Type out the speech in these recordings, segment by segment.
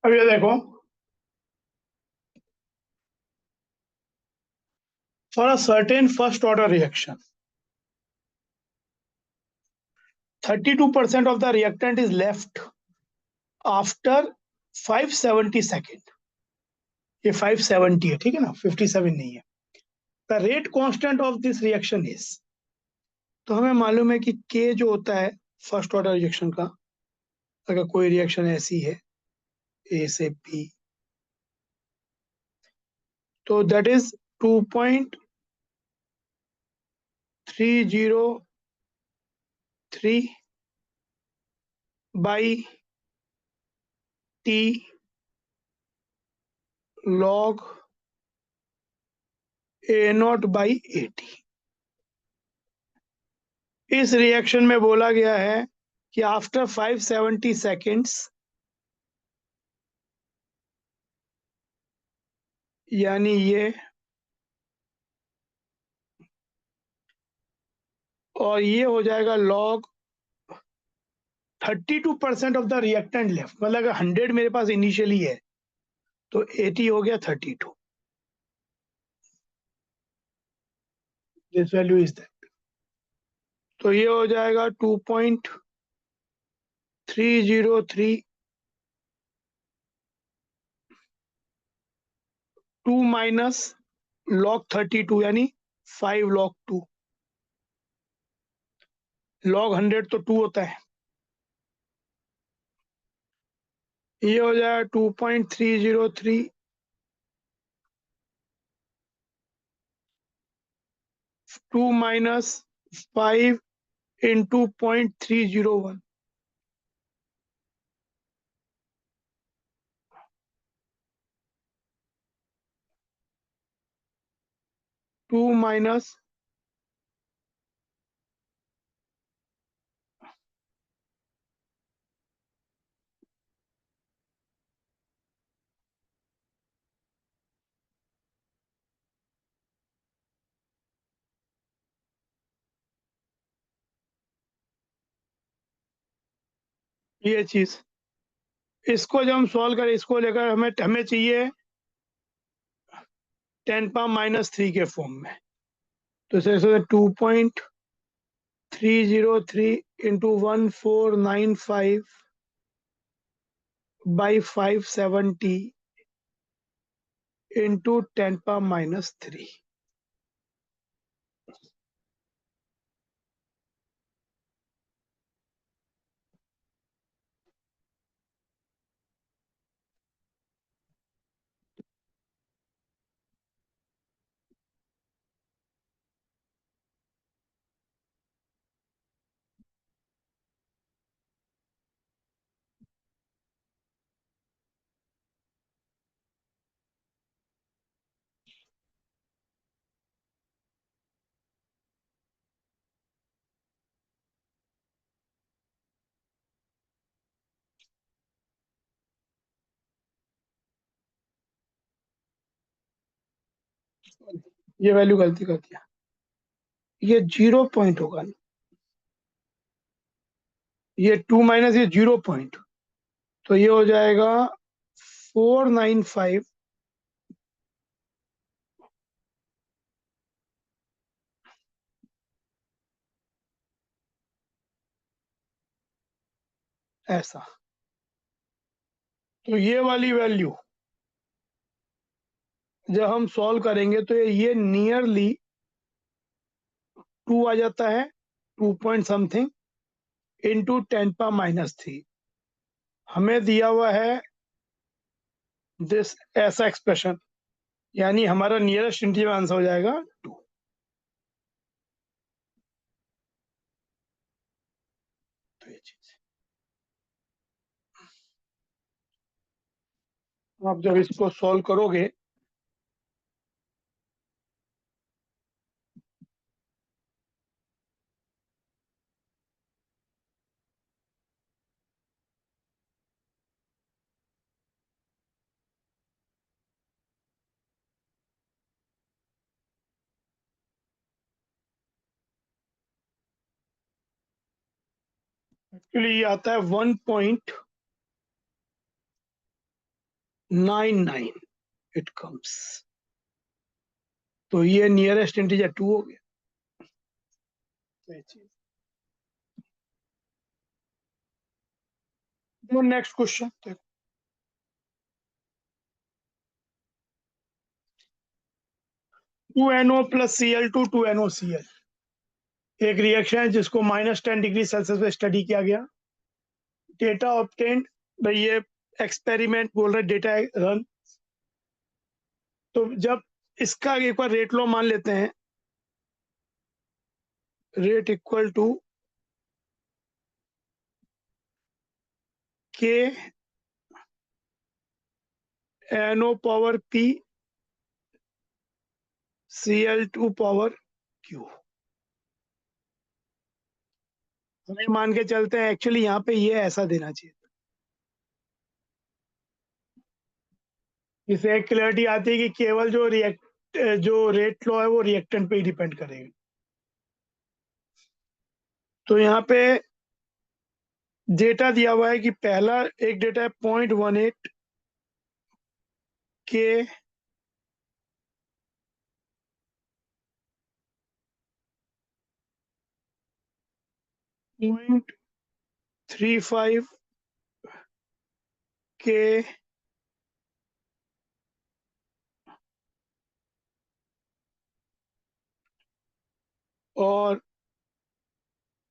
अब ये देखो, for a certain first order reaction 32% of the reactant is left after 570 second. ये 570 है, ठीक है ना, 57 नहीं है। The rate constant of this reaction is, तो हमें मालूम है कि के जो होता है फर्स्ट ऑर्डर रिएक्शन का, अगर कोई रिएक्शन ऐसी है ए से बी, तो that is 2.303 by t log A not by A T. इस रिएक्शन में बोला गया है कि आफ्टर 570 सेकेंड्स, यानी ये और ये हो जाएगा log 32% of the reactant left, मतलब अगर 100 मेरे पास इनिशियली है तो 80 हो गया 32। दिस वैल्यू इज दैट, तो ये हो जाएगा 2.303 2 माइनस लॉग 32 यानी 5 लॉग 2। लॉग 100 तो 2 होता है। ये हो जाएगा 2.303 2 माइनस 5 इंटू 0.301। 2 माइनस ये चीज, इसको जब हम सॉल्व करें, इसको लेकर हमें हमें चाहिए 10⁻³ के फॉर्म में। तो इसे 2.303 इंटू 1495 बाई 570 इंटू 10⁻³। ये वैल्यू गलती कर दिया, ये 0 पॉइंट होगा, ये 2 माइनस ये 0 पॉइंट, तो ये हो जाएगा 495 ऐसा। तो ये वाली वैल्यू जब हम सॉल्व करेंगे तो ये नियरली 2 आ जाता है, 2 पॉइंट समथिंग इंटू 10⁻³ हमें दिया हुआ है दिस ऐसा एक्सप्रेशन, यानी हमारा नियरेस्ट इंटीजर आंसर हो जाएगा 2। तो ये चीज आप जब इसको सॉल्व करोगे एक्चुअली ये आता है 99 इट कम्स। तो ये नियरेस्ट इंटीजर 2 हो गया। तो नेक्स्ट क्वेश्चन देखो, 2NO plus Cl2 2NOCl एक रिएक्शन है जिसको -10 डिग्री सेल्सियस पे स्टडी किया गया। डेटा ऑब्टेन्ड, भाई ये एक्सपेरिमेंट बोल रहे डेटा रन। तो जब इसका एक बार रेट लॉ मान लेते हैं, रेट इक्वल टू के NO power P Cl2 power Q। हमें मान के चलते हैं, एक्चुअली यहाँ पे ये ऐसा देना चाहिए, इससे एक क्लैरिटी आती है कि केवल जो रेट लॉ है वो रिएक्टेंट पे ही डिपेंड करेगा। तो यहाँ पे डेटा दिया हुआ है कि पहला एक डेटा है 0.18 के .35 के और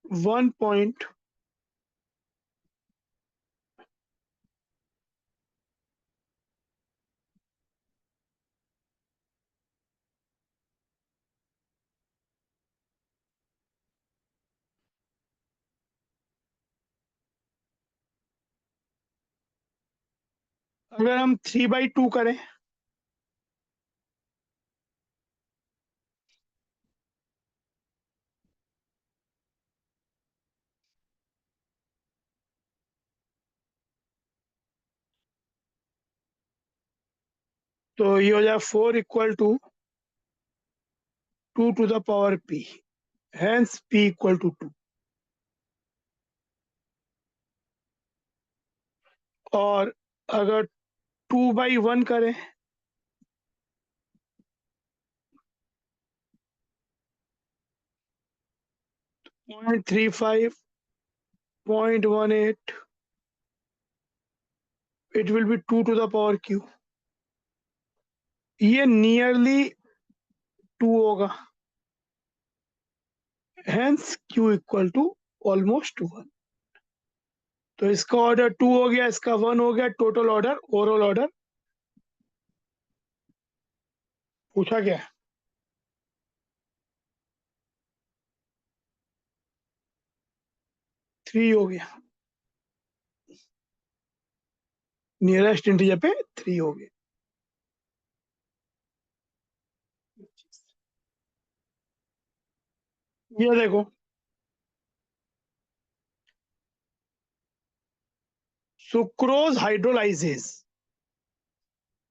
1 पॉइंट अगर हम 3/2 करें तो ये हो जाए 4 equal to 2 to the power P, hence P equal to 2। और अगर 2/1 करें तो 0.35 0.18 it will be 2 to the power Q। ये नियरली 2 होगा, hence Q equal to almost 1। तो इसका ऑर्डर 2 हो गया, इसका 1 हो गया, टोटल ऑर्डर ओवरऑल ऑर्डर पूछा गया 3 हो गया, नियरेस्ट इंटीजर पे 3 हो गया। ये देखो, sucrose hydrolyses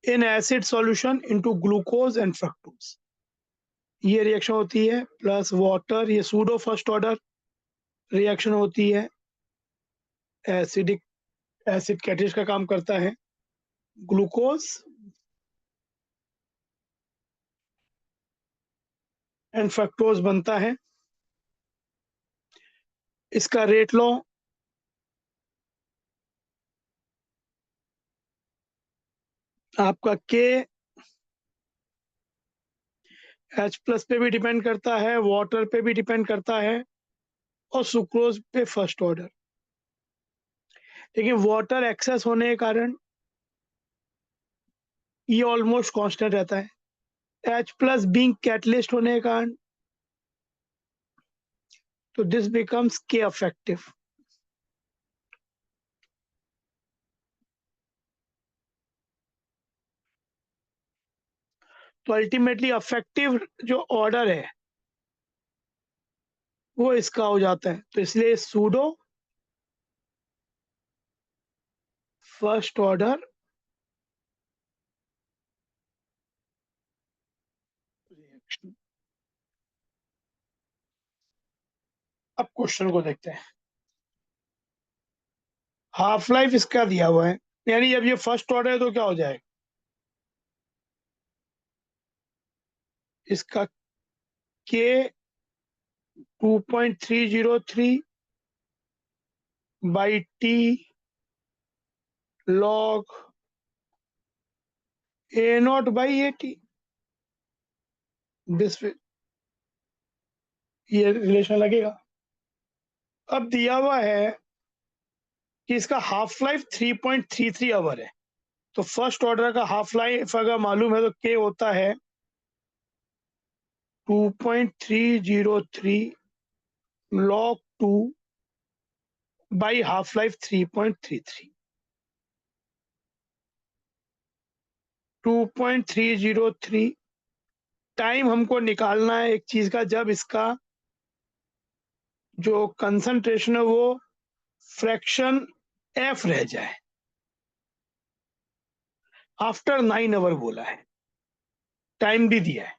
in acid solution into glucose and fructose, ये रिएक्शन होती है प्लस वाटर, ये सूडो फर्स्ट ऑर्डर रिएक्शन होती है, एसिडिक एसिड कैटेलिस्ट का काम करता है, ग्लूकोज एंड फ्रक्टोज बनता है। इसका रेट लॉ आपका के H+ पे भी डिपेंड करता है, वाटर पे भी डिपेंड करता है, और सुक्रोज पे फर्स्ट ऑर्डर। लेकिन वाटर एक्सेस होने के कारण ये ऑलमोस्ट कांस्टेंट रहता है, H+ बीइंग कैटलिस्ट होने के कारण तो दिस बिकम्स के अफेक्टिव। तो अल्टीमेटली अफेक्टिव जो ऑर्डर है वो इसका हो जाता है, तो इसलिए सूडो फर्स्ट ऑर्डर रिएक्शन। अब क्वेश्चन को देखते हैं। हाफ लाइफ इसका दिया हुआ है, यानी जब ये फर्स्ट ऑर्डर है तो क्या हो जाएगा, इसका K 2.303 by T log A0 by AT, this ये रिलेशन लगेगा। अब दिया हुआ है कि इसका हाफ लाइफ 3.33 आवर है, तो फर्स्ट ऑर्डर का हाफ लाइफ अगर मालूम है तो K होता है 2.303 log 2 by half life 3.33। 2.303 time हमको निकालना है एक चीज का, जब इसका जो कंसंट्रेशन है वो फ्रैक्शन F रह जाए, आफ्टर 9 आवर बोला है, टाइम भी दिया है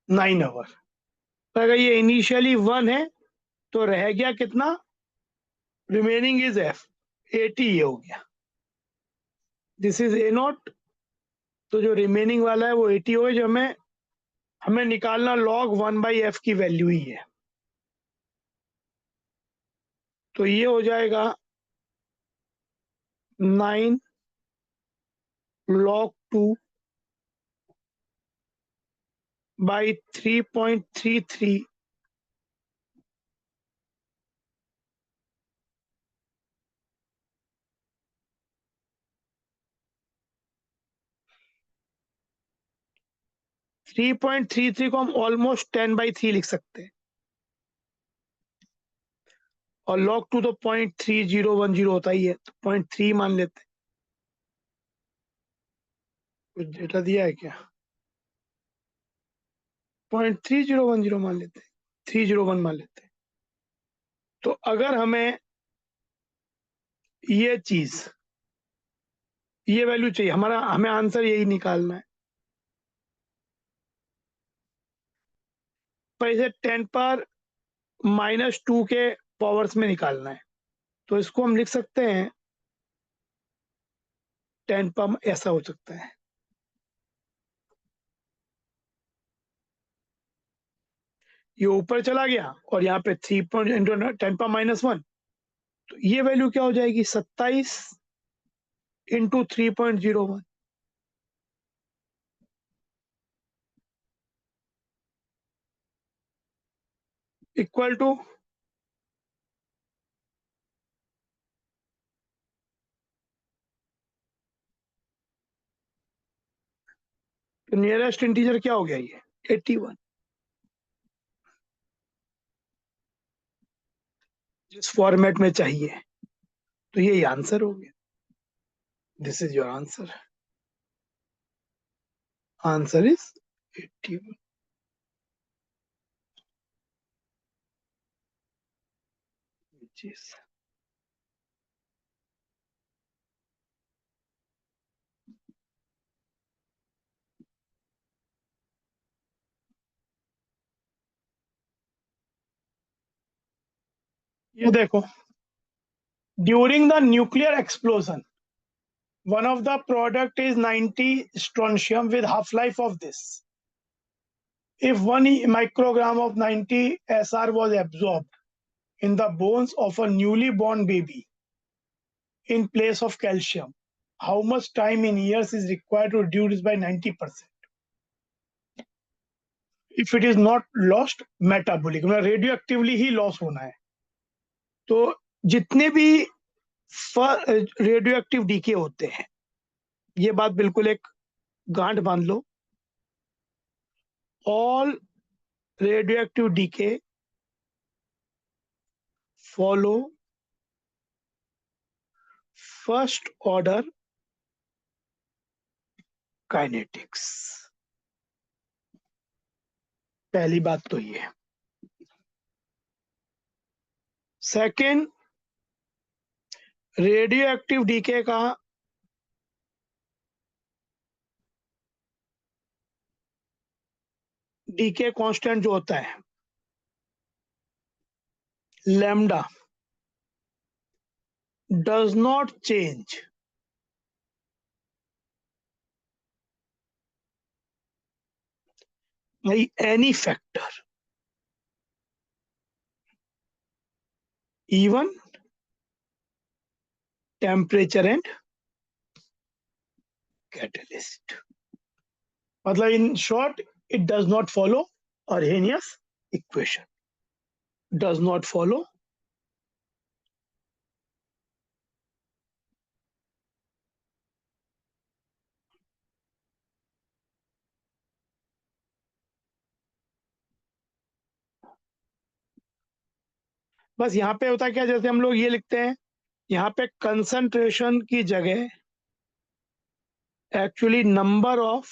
9 आवर। तो अगर ये इनिशियली 1 है तो रह गया कितना, रिमेनिंग इज F, 80 ये हो गया, दिस इज A0, तो जो रिमेनिंग वाला है वो 80 हो गया, जो हमें निकालना log 1/f की वैल्यू ही है। तो ये हो जाएगा 9 log 2 by 3.33 3.33 को हम ऑलमोस्ट 10/3 लिख सकते हैं, और log 2 तो 0.3010 होता ही है, तो 0.3 मान लेते हैं। कुछ डेटा दिया है क्या, 0.3010 मान लेते हैं, 301 मान लेते हैं। तो अगर हमें ये चीज, ये वैल्यू चाहिए, हमें आंसर यही निकालना है, पर इसे 10⁻⁻2 के पावर्स में निकालना है, तो इसको हम लिख सकते हैं 10 पर, ऐसा हो सकता है, ये ऊपर चला गया और यहाँ पे 3.10⁻⁻1, तो ये वैल्यू क्या हो जाएगी, 27 इंटू 3.01 इक्वल टू, तो नियरेस्ट इंटीजर क्या हो गया, ये 81, जिस फॉर्मेट में चाहिए, तो ये आंसर हो गया, this is your answer, answer is 81। ये देखो, during the nuclear explosion one of the product is 90 strontium with half life of this. If 1 microgram of 90 SR was absorbed in the bones of a newly born baby in place of calcium, how much time in years is required to reduce by 90%? If it is not lost metabolic, मतलब radioactively ही loss होना है, तो जितने भी radioactive DK होते हैं, ये बात बिल्कुल एक गांठ बांध लो, all radioactive decay follow first order kinetics. पहली बात तो ये है। सेकेंड, रेडियो एक्टिव डीके का डीके कांस्टेंट जो होता है lambda does not change by any factor, even temperature and catalyst. मतलब in short, it does not follow Arrhenius equation. Does not follow बस यहाँ पे होता है क्या, जैसे हम लोग ये लिखते हैं, यहाँ पे कंसंट्रेशन की जगह actually number of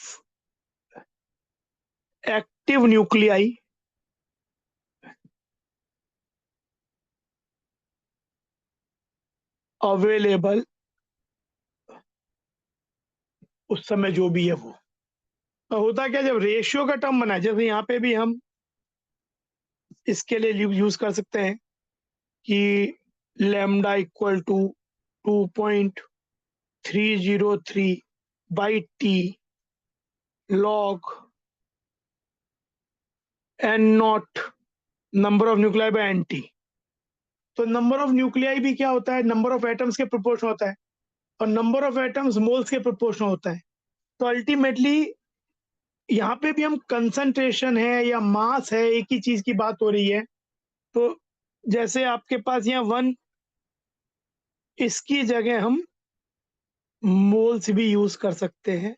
active nuclei available उस समय जो भी है वो। तो होता क्या, जब रेशियो का टर्म बना है, जैसे यहाँ पे भी हम इसके लिए यूज कर सकते हैं कि lambda equal to 2.303 by t log N naught number of nuclei by N t. तो नंबर ऑफ न्यूक्लियाई भी क्या होता है, नंबर ऑफ एटम्स के प्रोपोर्शन होता है, और नंबर ऑफ एटम्स मोल्स के प्रोपोर्शन होता है। तो अल्टीमेटली यहाँ पे भी हम कंसंट्रेशन है या मास है, एक ही चीज की बात हो रही है। तो जैसे आपके पास यहाँ 1, इसकी जगह हम मोल्स भी यूज कर सकते हैं,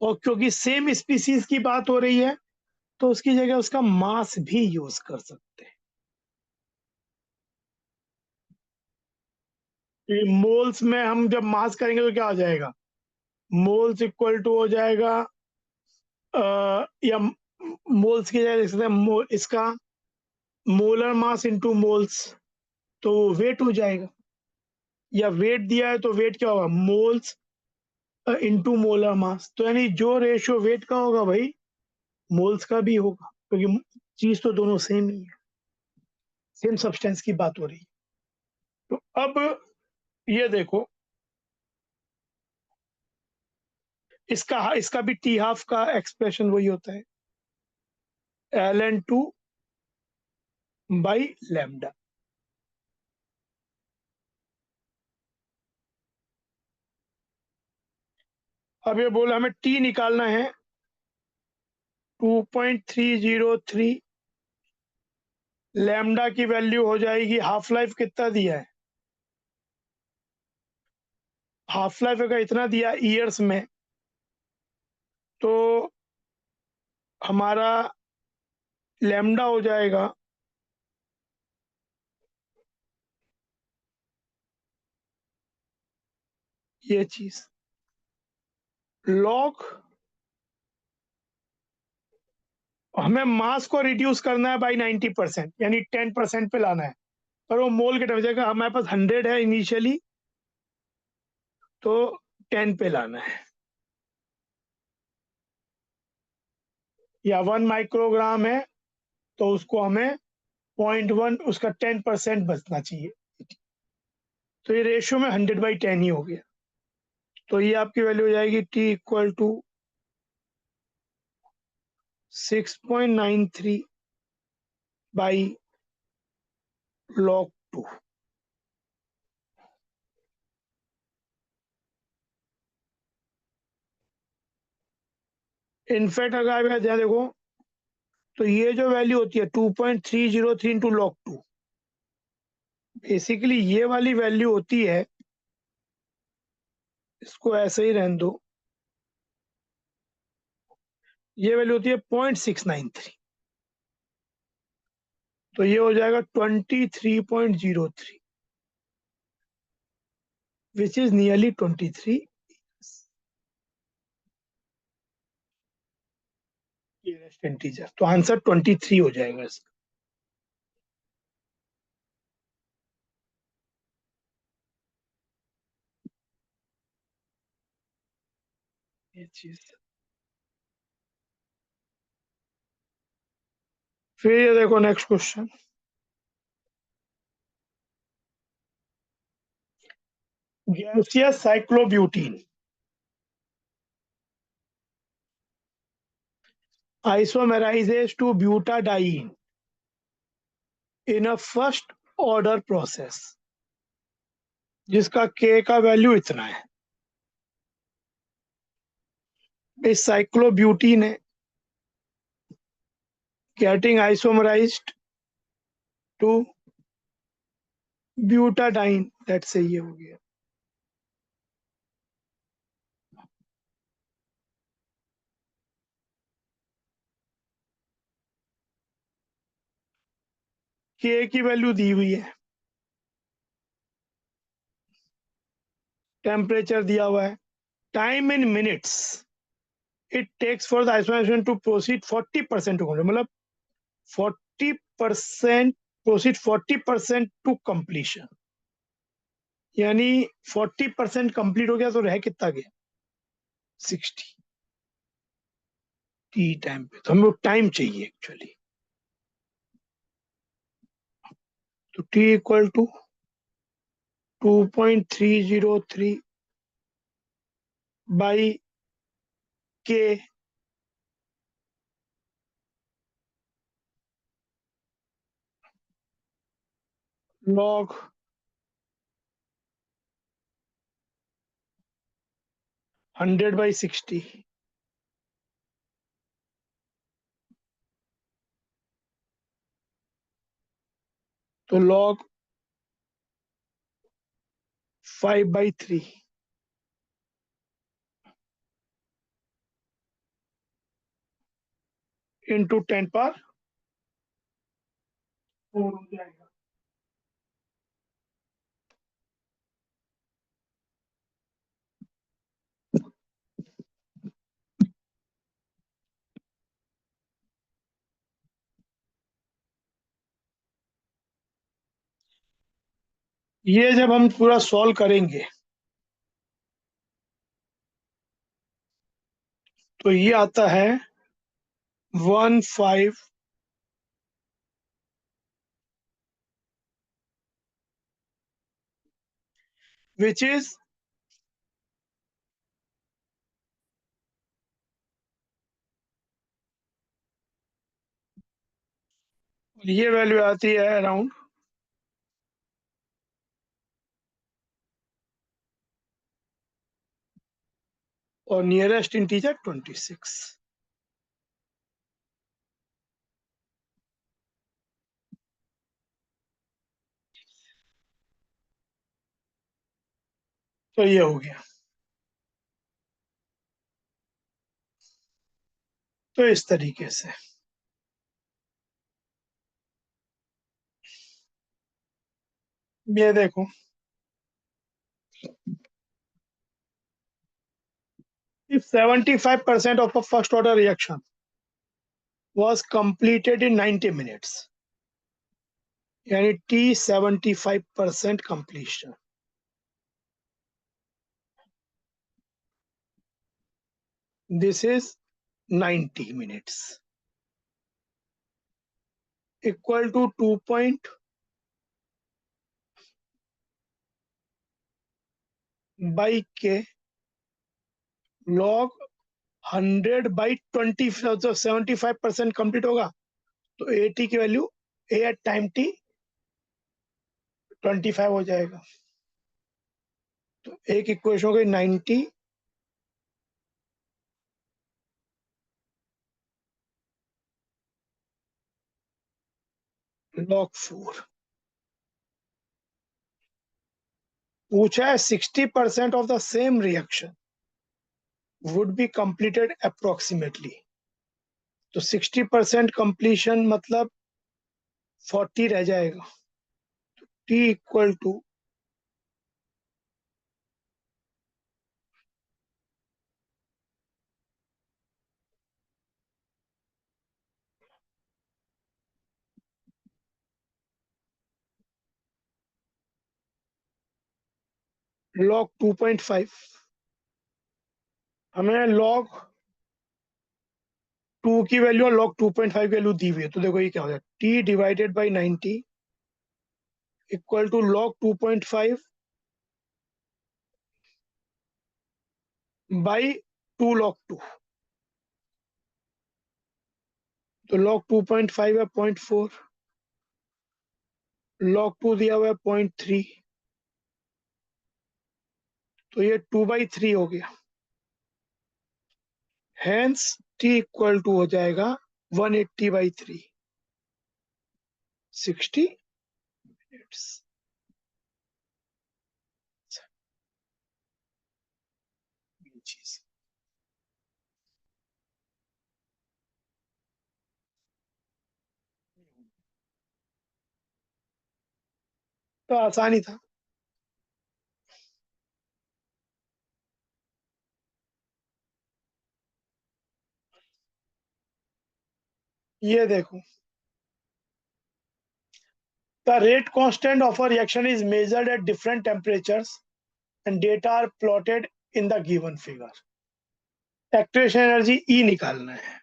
और क्योंकि सेम स्पीसीज की बात हो रही है तो उसकी जगह उसका मास भी यूज कर सकते हैं। मोल्स में हम जब मास करेंगे तो क्या हो जाएगा, मोल्स इक्वल टू हो जाएगा या मोल्स की जगह लिख सकते हैं इसका मोलर मास इनटू मोल्स, तो वेट हो जाएगा। या वेट दिया है तो वेट क्या होगा, मोल्स इनटू मोलर मास। तो यानी जो रेशियो वेट का होगा भाई मोल्स का भी होगा, क्योंकि चीज तो दोनों सेम ही है, सेम सब्सटेंस की बात हो रही है। तो अब ये देखो, इसका इसका भी टी हाफ का एक्सप्रेशन वही होता है, ln2 बाई लैम्डा। अब ये बोला हमें टी निकालना है 2.303, लैम्डा की वैल्यू हो जाएगी, हाफ लाइफ कितना दिया है, हाफ लाइफ का इतना दिया ईयर्स में, तो हमारा लैम्डा हो जाएगा ये चीज लॉग, हमें मास को रिड्यूस करना है बाई 90%, यानी 10% पे लाना है, पर वो मोल के टर्म जगह हमारे पास 100 है इनिशियली, तो 10 पे लाना है, या 1 माइक्रोग्राम है तो उसको हमें 0.1 उसका 10% बचना चाहिए। तो ये रेशियो में 100/10 ही हो गया। तो ये आपकी वैल्यू हो जाएगी t equal to 6.93 by log 2। In fact अगर आप यहाँ ध्यान देखो तो ये जो वैल्यू होती है 2.303 इंटू log 2, बेसिकली ये वाली वैल्यू होती है, इसको ऐसे ही रहने दो, ये वैल्यू होती है 0.693, तो ये हो जाएगा 23.03, विच इज नियरली 23 इंटीजर। तो आंसर 23 हो जाएगा इसका। ये चीज, फिर ये देखो next question, gaseous cyclobutene isomerizes to butadiene in a first order process, जिसका K का वैल्यू इतना है। इस साइक्लोब्यूटीन है getting isomerized to butadiene, let's say ये हो गया। K की वैल्यू दी हुई है, टेम्परेचर दिया हुआ है, time in minutes it takes for the isomerization to proceed 40% to, मतलब 40% प्रोसीड 40% टू कंप्लीशन, यानी 40% कंप्लीट हो गया तो रह कितना गया 60 टी टाइम पे। तो हमें टाइम चाहिए एक्चुअली, तो टी इक्वल टू 2.303 बाई के log 100/60, तो log 5/3 इंटू 10⁻⁴ हो जाएगा। ये जब हम पूरा सॉल्व करेंगे तो ये आता है 15 which is ये वैल्यू आती है अराउंड और नियरेस्ट इंटीजर 26। तो ये हो गया। तो इस तरीके से ये देखो, if 75% of a first order reaction was completed in 90 minutes, यानी T 75% completion, this is 90 minutes equal to 2 by K log 100/20, तो 75% कंप्लीट होगा तो ए टी की value A at time T 25 हो जाएगा। तो एक इक्वेशन हो गई 90 log 4। पूछा है 60% of the same reaction would be completed approximately, तो 60% कंप्लीशन मतलब 40 रह जाएगा। टी इक्वल टू log 2.5, हमें log 2 की वैल्यू और log 2.5 की वैल्यू दी हुई है, तो देखो ये क्या हो जाए t divided by 90 equal to log 2.5 by 2 log 2। तो log 2.5 है 0.4, log 2 दिया हुआ है 0.3, तो ये 2/3 हो गया। हेंस t इक्वल टू हो जाएगा 180/3, 60 मिनट्स। चीज तो आसानी था। ये देखो, the rate constant of a reaction is measured at different temperatures and data are plotted in the given figure। Activation energy E निकालना है।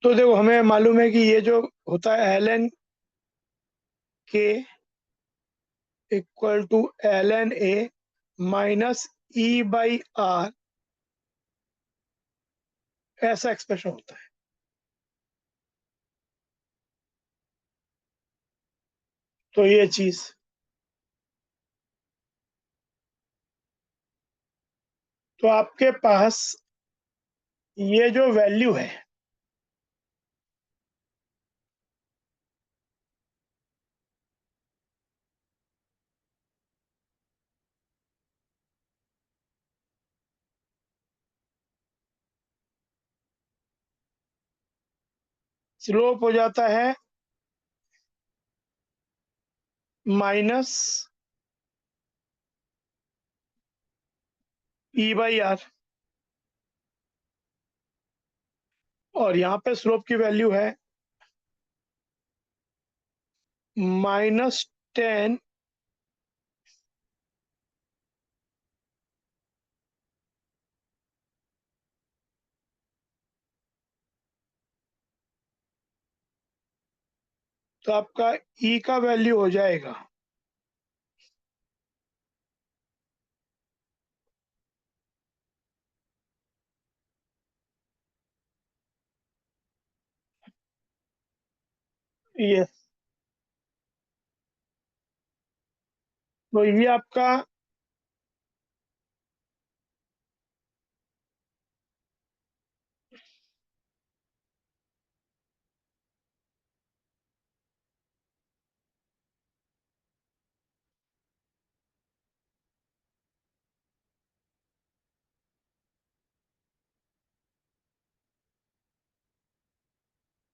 तो देखो, हमें मालूम है कि ये जो होता है ln k equal to ln a minus E/R, ऐसा एक्सप्रेशन होता है। तो ये चीज, तो आपके पास ये जो वैल्यू है, स्लोप हो जाता है माइनस E/R, और यहाँ पे स्लोप की वैल्यू है -10 तो आपका E का वैल्यू हो जाएगा ये, तो ये आपका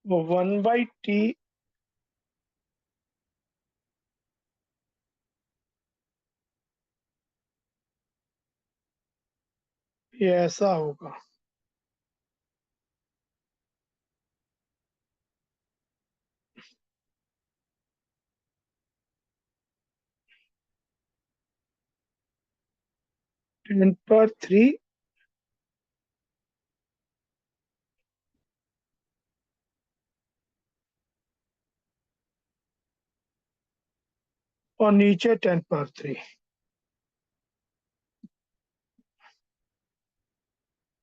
1/T, ये ऐसा होगा। टेन पर 3 और नीचे 10 पर 3,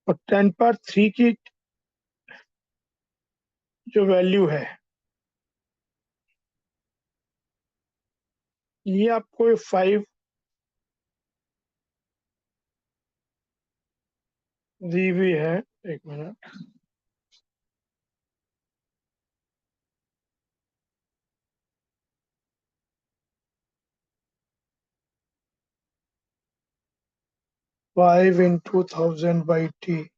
और 10 पर 3 की जो वैल्यू है, ये आपको 5 दी हुई है। एक मिनट, 5 into 1000/T,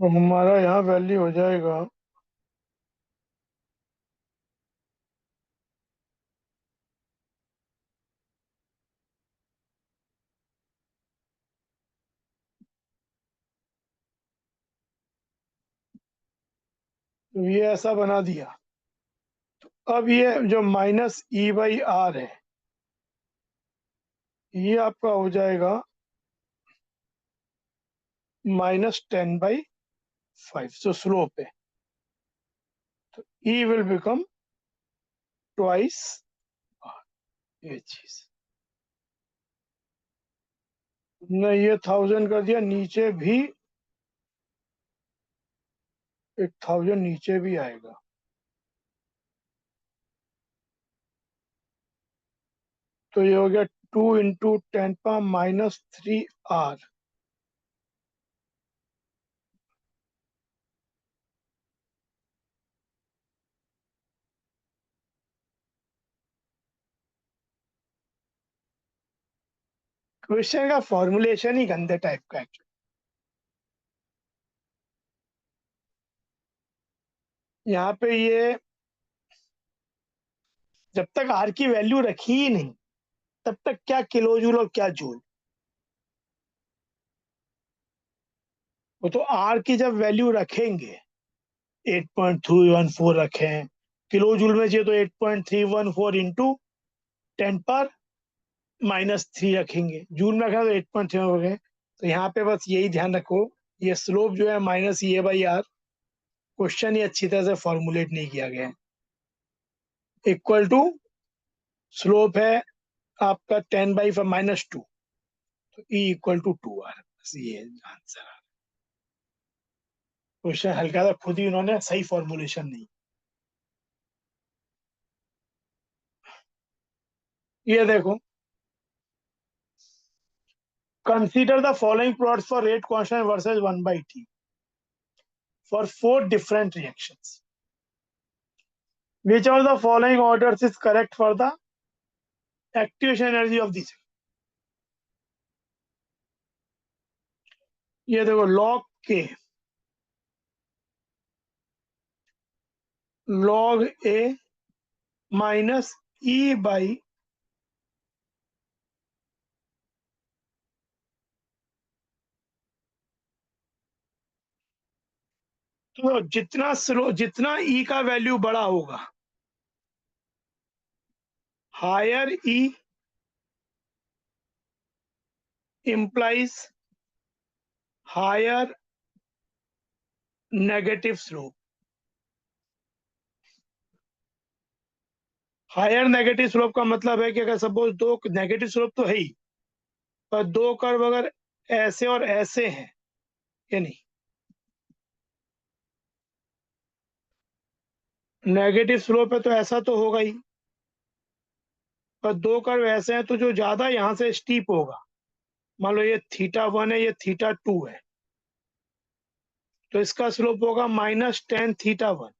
तो हमारा यहाँ वैल्यू हो जाएगा तो ये ऐसा बना दिया। अब ये जो -E/R है, ये आपका हो जाएगा -10/5, जो स्लोप है, तो ई विल बिकम ट्वाइस ये चीज। ने ये 1000 कर दिया, नीचे भी 1000 नीचे भी आएगा, तो ये हो गया 2 × 10⁻³ क्वेश्चन का फॉर्मुलेशन ही गंदे टाइप का है। यहाँ पे ये जब तक आर की वैल्यू रखी ही नहीं, तब तक क्या किलो जूल और क्या जूल, वो तो आर की जब वैल्यू रखेंगे 8.314 रखें, किलो जूल में चाहिए तो 8.314 इंटू 10⁻³ रखेंगे, जूल में रखें तो 8.3 रखें। तो यहाँ पे बस यही ध्यान रखो, ये स्लोप जो है -E/R, क्वेश्चन ही अच्छी तरह से फॉर्मुलेट नहीं किया गया है। इक्वल टू स्लोप है आपका 10/2, तो E = 2R, बस ये आंसर है। क्वेश्चन हल्का था, खुद ही उन्होंने सही फॉर्मुलेशन नहीं। ये देखो, consider the following plots for rate constant versus 1/T for 4 different reactions. Which of the following orders is correct for the activation energy of these? ये देखो, log K, log A minus E by तो जितना slow, जितना E का value बड़ा होगा, higher E implies higher negative slope. Higher negative slope का मतलब है कि अगर सपोज दो नेगेटिव स्लोप तो है ही, पर दो कर्व अगर ऐसे और ऐसे हैं, या नहीं, नेगेटिव स्लोप है तो ऐसा तो होगा ही, पर दो कर्व ऐसे हैं तो जो ज्यादा यहाँ से स्टीप होगा, मान लो ये θ1 है, ये θ2 है, तो इसका स्लोप होगा -10θ1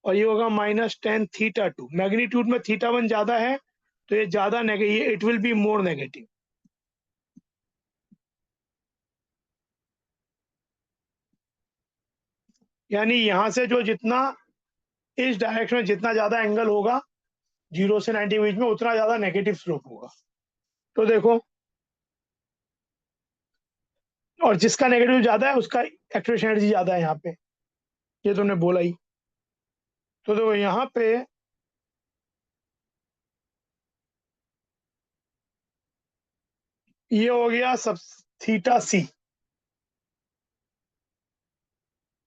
और ये होगा -10θ2। मैग्नीट्यूड में θ1 ज्यादा है तो ये ज्यादा negative, it will be more negative. यानी यहाँ से जो जितना इस डायरेक्शन में जितना ज्यादा एंगल होगा 0 से 90 बीच में, उतना ज्यादा नेगेटिव स्लोप होगा। तो देखो, और जिसका नेगेटिव ज्यादा है उसका एक्टिवेशन एनर्जी ज्यादा है यहाँ पे, ये तुमने बोला ही। तो देखो यहाँ पे ये हो गया सब θc,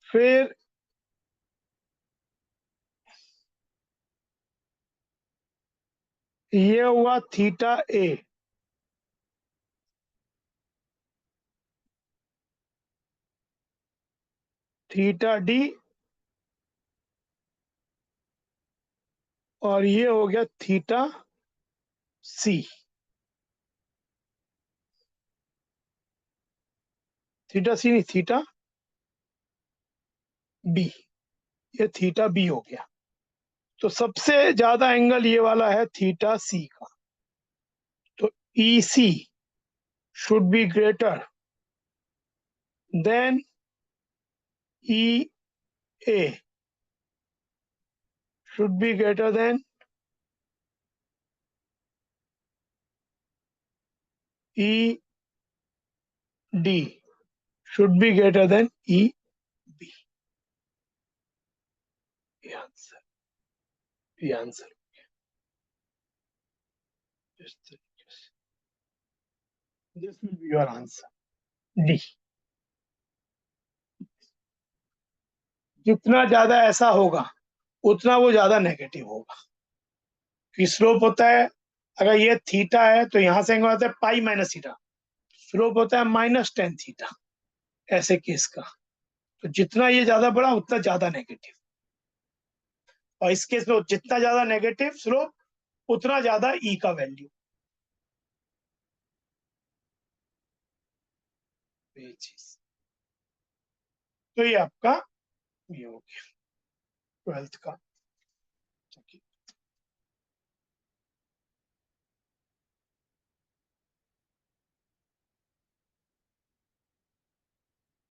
फिर ये हुआ θa, θd, और ये हो गया θc। θc नहीं, θb, ये θb हो गया। तो सबसे ज्यादा एंगल ये वाला है θc का, तो EC should be greater than EA should be greater than ED should be greater than EB। ये आंसर, ये आंसर इस तरीके से। This will be your answer D. जितना ज्यादा ऐसा होगा उतना वो ज्यादा नेगेटिव होगा। स्लोप होता है, अगर ये थीटा है तो यहां से एंगल होता है पाई माइनस थीटा, स्लोप होता है -tan थीटा, ऐसे केस का। तो जितना ये ज्यादा बड़ा उतना ज्यादा नेगेटिव, और इस केस में जितना ज्यादा नेगेटिव स्लोप उतना ज्यादा ई का वैल्यू। ये चीज, तो ये आपका ये हो गया 12th का।